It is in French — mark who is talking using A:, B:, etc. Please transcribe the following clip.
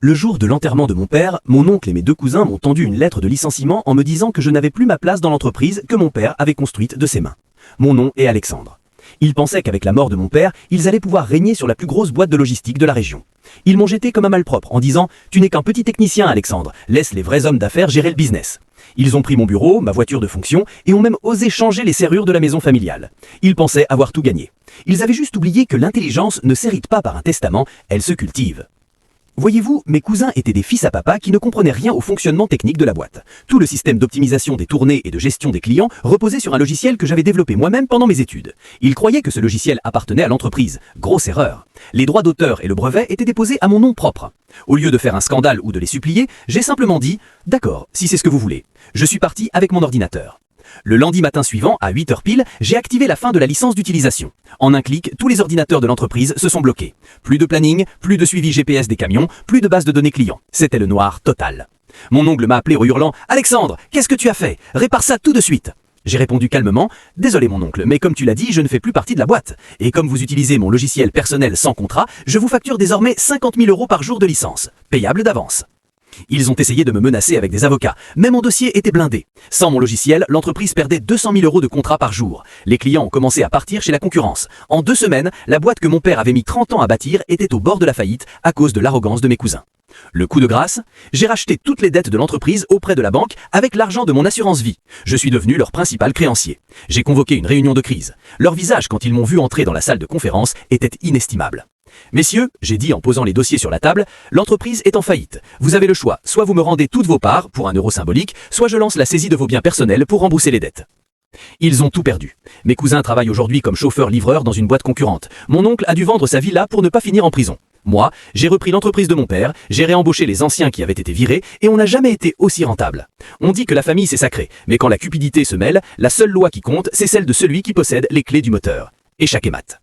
A: Le jour de l'enterrement de mon père, mon oncle et mes deux cousins m'ont tendu une lettre de licenciement en me disant que je n'avais plus ma place dans l'entreprise que mon père avait construite de ses mains. Mon nom est Alexandre. Ils pensaient qu'avec la mort de mon père, ils allaient pouvoir régner sur la plus grosse boîte de logistique de la région. Ils m'ont jeté comme un malpropre en disant « Tu n'es qu'un petit technicien, Alexandre, laisse les vrais hommes d'affaires gérer le business ». Ils ont pris mon bureau, ma voiture de fonction et ont même osé changer les serrures de la maison familiale. Ils pensaient avoir tout gagné. Ils avaient juste oublié que l'intelligence ne s'hérite pas par un testament, elle se cultive. Voyez-vous, mes cousins étaient des fils à papa qui ne comprenaient rien au fonctionnement technique de la boîte. Tout le système d'optimisation des tournées et de gestion des clients reposait sur un logiciel que j'avais développé moi-même pendant mes études. Ils croyaient que ce logiciel appartenait à l'entreprise. Grosse erreur. Les droits d'auteur et le brevet étaient déposés à mon nom propre. Au lieu de faire un scandale ou de les supplier, j'ai simplement dit « D'accord, si c'est ce que vous voulez ». Je suis parti avec mon ordinateur. Le lundi matin suivant, à 8h pile, j'ai activé la fin de la licence d'utilisation. En un clic, tous les ordinateurs de l'entreprise se sont bloqués. Plus de planning, plus de suivi GPS des camions, plus de base de données clients. C'était le noir total. Mon oncle m'a appelé en hurlant « Alexandre, qu'est-ce que tu as fait? Répare ça tout de suite !» J'ai répondu calmement « Désolé mon oncle, mais comme tu l'as dit, je ne fais plus partie de la boîte. Et comme vous utilisez mon logiciel personnel sans contrat, je vous facture désormais 50 000 € par jour de licence, payable d'avance. » Ils ont essayé de me menacer avec des avocats, mais mon dossier était blindé. Sans mon logiciel, l'entreprise perdait 200 000 € de contrat par jour. Les clients ont commencé à partir chez la concurrence. En 2 semaines, la boîte que mon père avait mis 30 ans à bâtir était au bord de la faillite à cause de l'arrogance de mes cousins. Le coup de grâce, j'ai racheté toutes les dettes de l'entreprise auprès de la banque avec l'argent de mon assurance vie. Je suis devenu leur principal créancier. J'ai convoqué une réunion de crise. Leur visage, quand ils m'ont vu entrer dans la salle de conférence, était inestimable. Messieurs, j'ai dit en posant les dossiers sur la table, l'entreprise est en faillite. Vous avez le choix, soit vous me rendez toutes vos parts pour 1 € symbolique, soit je lance la saisie de vos biens personnels pour rembourser les dettes. Ils ont tout perdu. Mes cousins travaillent aujourd'hui comme chauffeur-livreur dans une boîte concurrente. Mon oncle a dû vendre sa villa pour ne pas finir en prison. Moi, j'ai repris l'entreprise de mon père, j'ai réembauché les anciens qui avaient été virés et on n'a jamais été aussi rentable. On dit que la famille c'est sacré, mais quand la cupidité se mêle, la seule loi qui compte, c'est celle de celui qui possède les clés du moteur. Échec et mat.